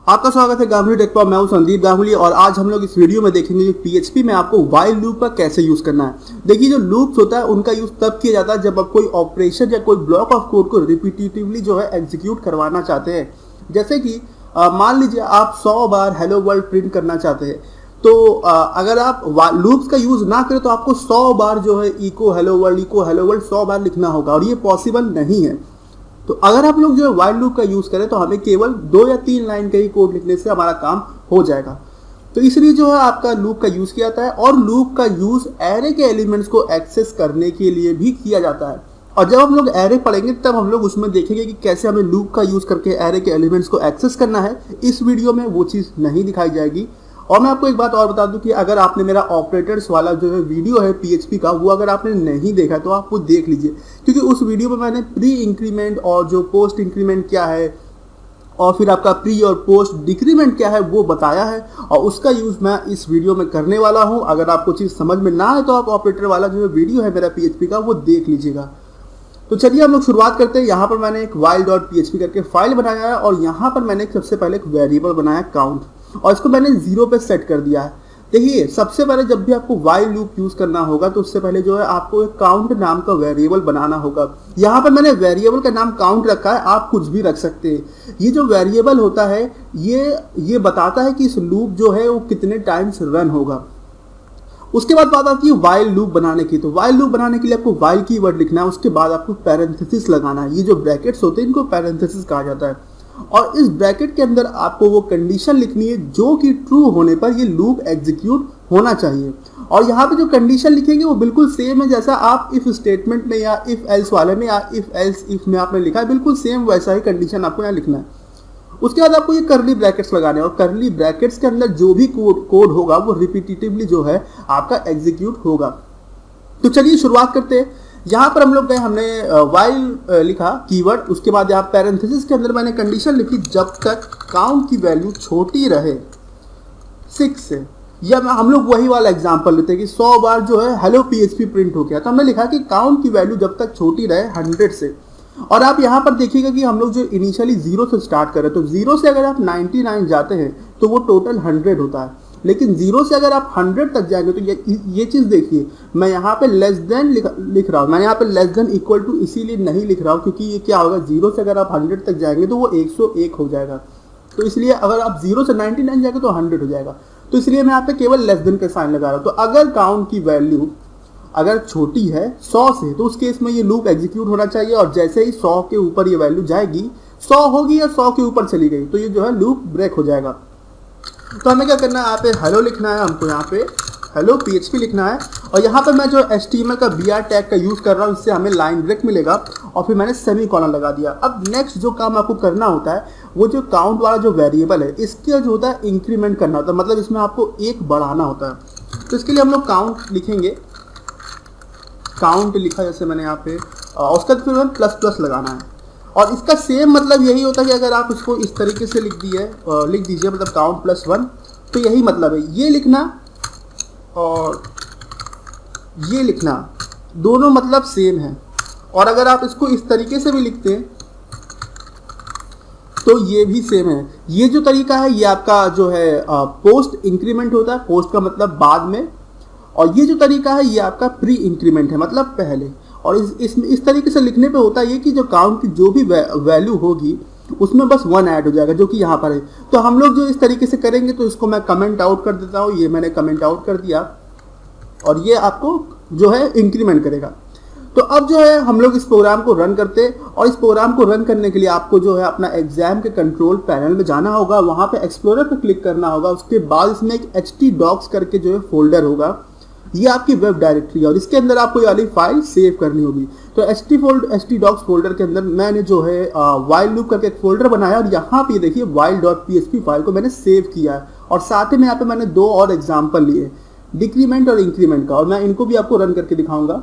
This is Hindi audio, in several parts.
आपका स्वागत है गांगुली टेक पर। मैं हूं संदीप गांगुली और आज हम लोग इस वीडियो में देखेंगे कि पीएचपी में आपको व्हाइल लूप का कैसे यूज करना है। देखिए, जो लूप्स होता है उनका यूज तब किया जाता है जब आप कोई ऑपरेशन या कोई ब्लॉक ऑफ कोड को रिपीटेटिवली जो है एग्जीक्यूट करवाना चाहते हैं। जैसे कि मान लीजिए आप 100 बार हेलो वर्ल्ड प्रिंट करना चाहते हैं, तो अगर आप लूप्स का यूज ना करें तो आपको 100 बार जो है इको हेलो वर्ल्ड 100 बार लिखना होगा और ये पॉसिबल नहीं है। तो अगर आप लोग जो है व्हाइल लूप का यूज करें तो हमें केवल 2 या 3 लाइन का ही कोड लिखने से हमारा काम हो जाएगा। तो इसलिए जो है आपका लूप का यूज किया जाता है और लूप का यूज एरे के एलिमेंट्स को एक्सेस करने के लिए भी किया जाता है। और जब हम लोग एरे पढ़ेंगे तब हम लोग उसमें देखेंगे कि कैसे हमें लूप का यूज करके एरे के एलिमेंट्स को एक्सेस करना है। इस वीडियो में वो चीज़ नहीं दिखाई जाएगी। और मैं आपको एक बात और बता दूं कि अगर आपने मेरा ऑपरेटर्स वाला जो है वीडियो है पीएचपी का, वो अगर आपने नहीं देखा तो आप वो देख लीजिए, क्योंकि उस वीडियो में मैंने प्री इंक्रीमेंट और जो पोस्ट इंक्रीमेंट क्या है और फिर आपका प्री और पोस्ट डिक्रीमेंट क्या है वो बताया है और उसका यूज़ मैं इस वीडियो में करने वाला हूं। अगर आपको चीज़ समझ में ना आए तो आप ऑपरेटर वाला जो है वीडियो है मेरा पीएचपी का वो देख लीजिएगा। तो चलिए हम लोग शुरुआत करते हैं। यहाँ पर मैंने एक while.php करके फाइल बनाया है और यहाँ पर मैंने सबसे पहले एक वेरिएबल बनाया काउंट और इसको मैंने 0 पे सेट कर दिया है। देखिए, सबसे पहले जब भी आपको व्हाइल लूप यूज करना होगा तो उससे पहले जो है आपको एक काउंट नाम का वेरिएबल बनाना होगा। यहाँ पर मैंने वेरिएबल का नाम काउंट रखा है, आप कुछ भी रख सकते हैं। ये जो वेरिएबल होता है ये बताता है कि इस लूप जो है वो कितने टाइम्स रन होगा। उसके बाद बात आती है व्हाइल लूप बनाने की। तो व्हाइल लूप बनाने के लिए आपको व्हाइल कीवर्ड लिखना है, उसके बाद आपको पैरेंथेसिस लगाना है। ये जो ब्रैकेट्स होते हैं इनको पैरेंथेसिस कहा जाता है और इस ब्रैकेट के अंदर आपको वो कंडीशन लिखनी है जो कि ट्रू होने पर ये लूप एग्जीक्यूट होना चाहिए। और यहाँ पे जो कंडीशन लिखेंगे वो बिल्कुल सेम है जैसा आप इफ स्टेटमेंट में या इफ एल्स वाले में या इफ एल्स इफ में आपने लिखा है, बिल्कुल सेम वैसा ही कंडीशन आपको यहाँ लिखना है। उसके बाद आपको ये करली ब्रैकेट्स लगाने हैं और करली ब्रैकेट्स के अंदर जो भी कोड होगा वो रिपीटेटिवली जो है आपका एग्जीक्यूट होगा। तो चलिए शुरुआत करते हैं। यहाँ पर हम लोग गए, हमने व्हाइल लिखा कीवर्ड, उसके बाद यहाँ पैरेंथेसिस के अंदर मैंने कंडीशन लिखी जब तक काउंट की वैल्यू छोटी रहे 6 से। या हम लोग वही वाला एग्जांपल लेते हैं कि 100 बार जो है हेलो पीएचपी प्रिंट हो गया, तो हमने लिखा कि काउंट की वैल्यू जब तक छोटी रहे 100 से। और आप यहाँ पर देखिएगा कि हम लोग जो इनिशियली 0 से स्टार्ट करें तो 0 से अगर आप 99 जाते हैं तो वो टोटल 100 होता है, लेकिन 0 से अगर आप 100 तक जाएंगे तो ये चीज़ देखिए, मैं यहाँ पे लेस देन लिख रहा हूँ। मैं यहाँ पे लेस देन इक्वल टू इसीलिए नहीं लिख रहा हूँ क्योंकि ये क्या होगा, 0 से अगर आप 100 तक जाएंगे तो वो 101 हो जाएगा। तो इसलिए अगर आप 0 से 99 जाएंगे तो 100 हो जाएगा। तो इसलिए मैं यहाँ पे केवल लेस देन का साइन लगा रहा हूँ। तो अगर काउंट की वैल्यू अगर छोटी है 100 से तो उस केस में ये लूप एग्जीक्यूट होना चाहिए और जैसे ही 100 के ऊपर ये वैल्यू जाएगी, 100 होगी या 100 के ऊपर चली गई तो ये जो है लूप ब्रेक हो जाएगा। तो हमें क्या करना है, यहाँ पे हेलो लिखना है, हमको यहाँ पे हेलो पीएचपी लिखना है और यहाँ पे मैं जो HTML का BR टैग का यूज़ कर रहा हूँ इससे हमें लाइन ब्रेक मिलेगा और फिर मैंने सेमी कॉलन लगा दिया। अब नेक्स्ट जो काम आपको करना होता है वो जो काउंट वाला जो वेरिएबल है इसके जो होता है इंक्रीमेंट करना होता है, मतलब इसमें आपको 1 बढ़ाना होता है। तो इसके लिए हम लोग काउंट लिखेंगे, काउंट लिखा जैसे मैंने यहाँ पे, उसका फिर हमें प्लस लगाना है और इसका सेम मतलब यही होता है कि अगर आप इसको इस तरीके से लिख दीजिए मतलब काउंट +1, तो यही मतलब है। ये लिखना और ये लिखना दोनों मतलब सेम है। और अगर आप इसको इस तरीके से भी लिखते हैं तो ये भी सेम है। ये जो तरीका है ये आपका जो है पोस्ट इंक्रीमेंट होता है, पोस्ट का मतलब बाद में, और ये जो तरीका है ये आपका प्री इंक्रीमेंट है मतलब पहले। और इस तरीके से लिखने पे होता है ये कि जो काउंट की जो भी वैल्यू होगी उसमें बस 1 ऐड हो जाएगा जो कि यहाँ पर है। तो हम लोग जो इस तरीके से करेंगे तो इसको मैं कमेंट आउट कर देता हूँ, ये मैंने कमेंट आउट कर दिया और ये आपको जो है इंक्रीमेंट करेगा। तो अब जो है हम लोग इस प्रोग्राम को रन करते हैं और इस प्रोग्राम को रन करने के लिए आपको जो है अपना एग्जाम के कंट्रोल पैनल में जाना होगा, वहाँ पे एक्सप्लोरर पे क्लिक करना होगा। उसके बाद इसमें एक htdocs करके जो है फोल्डर होगा, ये आपकी वेब डायरेक्टरी है और इसके अंदर आपको ये वाली फाइल सेव करनी होगी। तो htdocs फोल्डर के अंदर मैंने जो है व्हाइल लूप करके एक फोल्डर बनाया और यहाँ पे देखिए while.php फाइल को मैंने सेव किया है और साथ ही में यहाँ पे मैंने 2 और एग्जाम्पल लिए, डिक्रीमेंट और इंक्रीमेंट का, और मैं इनको भी आपको रन करके दिखाऊंगा।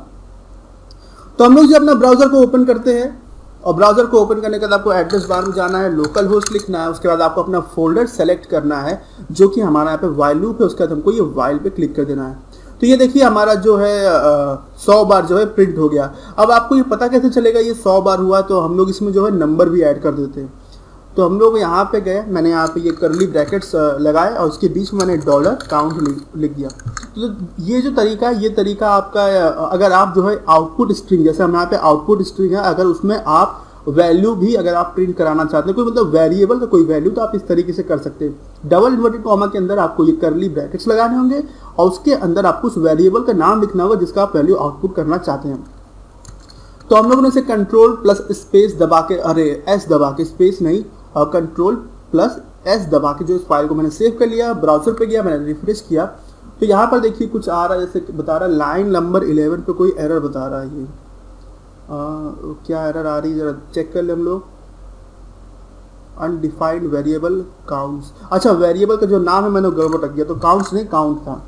तो हम लोग जो अपना ब्राउजर को ओपन करते हैं और ब्राउजर को ओपन करने के बाद आपको एड्रेस बार में जाना है, लोकल होस्ट लिखना है, उसके बाद आपको अपना फोल्डर सेलेक्ट करना है जो कि हमारा यहाँ पे व्हाइल लूप है। उसके बाद हमको ये व्हाइल पे क्लिक कर देना है। तो ये देखिए हमारा जो है 100 बार जो है प्रिंट हो गया। अब आपको ये पता कैसे चलेगा ये 100 बार हुआ, तो हम लोग इसमें जो है नंबर भी ऐड कर देते हैं। तो हम लोग यहाँ पे गए, मैंने यहाँ पे ये करली ब्रैकेट्स लगाए और उसके बीच में मैंने डॉलर काउंट लिख दिया। तो ये जो तरीका है, ये तरीका आपका, अगर आप जो है आउटपुट स्ट्रिंग, जैसे हम यहाँ पे आउटपुट स्ट्रिंग है, अगर उसमें आप वैल्यू भी अगर आप प्रिंट कराना चाहते हैं, कोई मतलब वेरिएबल का कोई वैल्यू, तो आप इस तरीके से कर सकते हैं। डबल इन्वर्टेड कॉमा के अंदर आपको ये करली ब्रैकेट्स लगाने होंगे और उसके अंदर आपको उस वेरिएबल का नाम लिखना होगा जिसका आप वैल्यू आउटपुट करना चाहते हैं। तो हम लोगों ने इसे कंट्रोल प्लस स्पेस दबा के, अरे एस दबा के, स्पेस नहीं, और कंट्रोल प्लस एस दबा के जो इस फाइल को मैंने सेव कर लिया, ब्राउजर पे गया, मैंने रिफ्रेश किया, तो यहाँ पर देखिए कुछ आ रहा है, जैसे बता रहा है लाइन नंबर 11 पे कोई एरर बता रहा है। ये क्या एरर आ रही है, जरा चेक कर ले हम लोग। अनडिफाइंड वेरिएबल काउंट्स, अच्छा वेरिएबल का जो नाम है मैंने गड़बड़ रख दिया, तो काउंट्स नहीं काउंट था।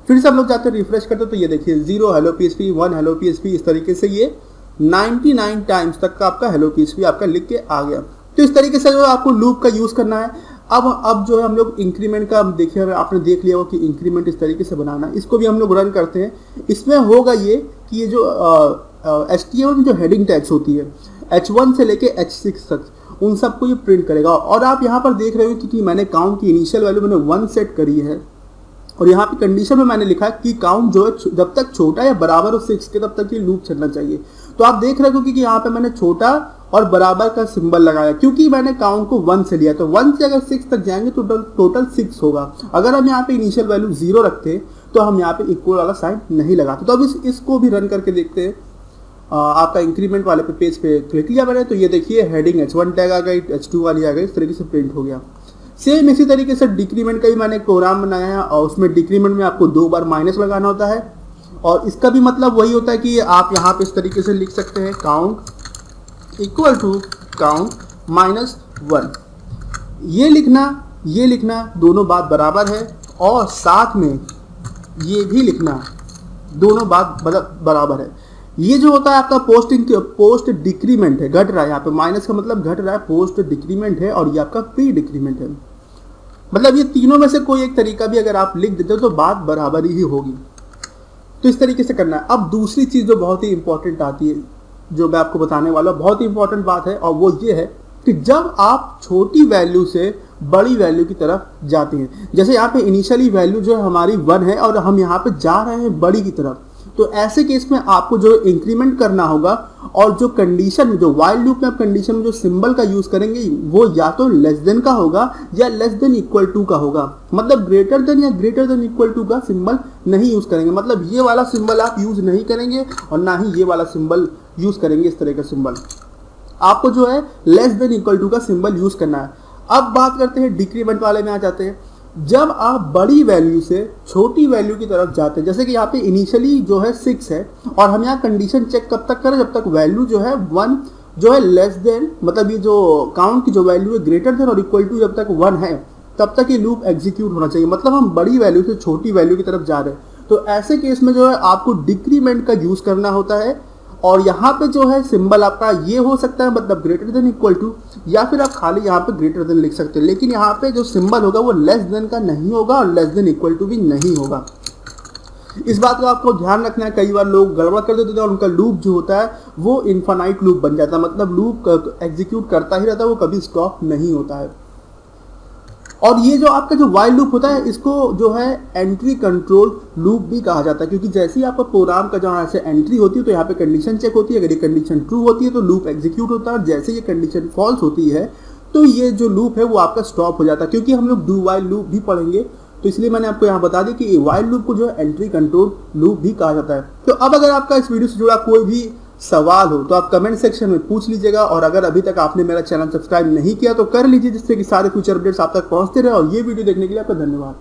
फिर से हम लोग जाते रिफ्रेश करते तो ये देखिए 0 हेलो पीएचपी, 1 हेलो पीएचपी, इस तरीके से ये 99 टाइम्स तक का आपका हेलो पीएचपी आपका लिख के आ गया। तो इस तरीके से जो है आपको लूप का यूज करना है। अब जो है हम लोग इंक्रीमेंट का देखिए, आपने देख लिया हो कि इंक्रीमेंट इस तरीके से बनाना है, इसको भी हम लोग रन करते हैं। इसमें होगा ये कि ये जो HTML में जो हेडिंग टैग्स होती है H1 से लेके H6 तक, उन सबको ये प्रिंट करेगा। और आप यहाँ पर देख रहे हो कि मैंने काउंट की इनिशियल वैल्यू मैंने 1 सेट करी है, और यहाँ पे कंडीशन में मैंने लिखा कि काउंट जो है जब तक छोटा या बराबर हो 6 के तब तक ये लूप चलना चाहिए। तो आप देख रहे हो कि यहाँ पे मैंने छोटा और बराबर का सिंबल लगाया, क्योंकि मैंने काउंट को 1 से लिया, तो 1 से अगर 6 तक जाएंगे तो टोटल 6 होगा। अगर हम यहाँ पे इनिशियल वैल्यू 0 रखते तो हम यहाँ पे इक्वल वाला साइन नहीं लगाते। तो अब इसको भी रन करके देखते हैं। आपका इंक्रीमेंट वाले पे पेज पे क्लिक किया मैंने, तो ये देखिए हेडिंग H1 टैग आ गई, H2 वाली आ गई, इस तरीके से प्रिंट हो गया। सेम इसी तरीके से डिक्रीमेंट का भी मैंने एक प्रोग्राम बनाया है, और उसमें डिक्रीमेंट में आपको 2 बार माइनस लगाना होता है, और इसका भी मतलब वही होता है कि आप यहाँ पे इस तरीके से लिख सकते हैं काउंट इक्वल टू काउंट -1। ये लिखना दोनों बात बराबर है, और साथ में ये भी लिखना दोनों बात बराबर है। ये जो होता है आपका पोस्ट डिक्रीमेंट है, घट रहा है, यहाँ पे माइनस का मतलब घट रहा है, पोस्ट डिक्रीमेंट है, और ये आपका प्री डिक्रीमेंट है। मतलब ये तीनों में से कोई एक तरीका भी अगर आप लिख देते हो तो बात बराबर ही होगी। तो इस तरीके से करना है। अब दूसरी चीज जो बहुत ही इंपॉर्टेंट आती है, जो मैं आपको बताने वाला हूँ, बहुत ही इंपॉर्टेंट बात है, और वो ये है कि जब आप छोटी वैल्यू से बड़ी वैल्यू की तरफ जाते हैं, जैसे यहाँ पे इनिशियली वैल्यू जो है हमारी 1 है और हम यहाँ पे जा रहे हैं बड़ी की तरफ, तो ऐसे केस में आपको जो इंक्रीमेंट करना होगा, और जो कंडीशन जो वाइल लूप में आप कंडीशन में जो सिंबल का यूज करेंगे वो या तो लेस देन का होगा या लेस देन इक्वल टू का होगा। मतलब ग्रेटर देन या ग्रेटर देन इक्वल टू का सिंबल नहीं यूज करेंगे। मतलब ये वाला सिंबल आप यूज नहीं करेंगे और ना ही ये वाला सिंबल यूज करेंगे। इस तरह का सिंबल आपको जो है लेस देन इक्वल टू का सिंबल यूज करना है। अब बात करते हैं डिक्रीमेंट वाले में आ जाते हैं। जब आप बड़ी वैल्यू से छोटी वैल्यू की तरफ जाते हैं, जैसे कि यहाँ पे इनिशियली जो है 6 है, और हम यहाँ कंडीशन चेक कब तक करें, जब तक वैल्यू जो है 1 जो है लेस देन, मतलब ये जो काउंट की जो वैल्यू है ग्रेटर देन और इक्वल टू जब तक 1 है तब तक ये लूप एग्जीक्यूट होना चाहिए। मतलब हम बड़ी वैल्यू से छोटी वैल्यू की तरफ जा रहे हैं। तो ऐसे केस में जो है आपको डिक्रीमेंट का यूज करना होता है, और यहाँ पे जो है सिंबल आपका ये हो सकता है, मतलब ग्रेटर देन इक्वल टू, या फिर आप खाली यहाँ पे ग्रेटर देन लिख सकते हैं। लेकिन यहाँ पे जो सिंबल होगा वो लेस देन का नहीं होगा और लेस देन इक्वल टू भी नहीं होगा। इस बात का आपको ध्यान रखना है। कई बार लोग गड़बड़ कर देते हैं और उनका लूप जो होता है वो इनफाइनाइट लूप बन जाता है, मतलब लूप एग्जीक्यूट करता ही रहता है, वो कभी स्टॉप नहीं होता है। और ये जो आपका जो वाइल लूप होता है, इसको जो है एंट्री कंट्रोल लूप भी कहा जाता है, क्योंकि जैसे ही आपका प्रोग्राम का जहाँ से एंट्री होती है तो यहाँ पे कंडीशन चेक होती है। अगर ये कंडीशन ट्रू होती है तो लूप एग्जीक्यूट होता है, और जैसे ये कंडीशन फॉल्स होती है तो ये जो लूप है वो आपका स्टॉप हो जाता है। क्योंकि हम लोग डू वाइल लूप भी पढ़ेंगे, तो इसलिए मैंने आपको यहाँ बता दिया कि वाइल लूप को जो है एंट्री कंट्रोल लूप भी कहा जाता है। तो अब अगर आपका इस वीडियो से जुड़ा कोई भी सवाल हो तो आप कमेंट सेक्शन में पूछ लीजिएगा, और अगर अभी तक आपने मेरा चैनल सब्सक्राइब नहीं किया तो कर लीजिए, जिससे कि सारे फ्यूचर अपडेट्स आप तक पहुंचते रहे। और ये वीडियो देखने के लिए आपका धन्यवाद।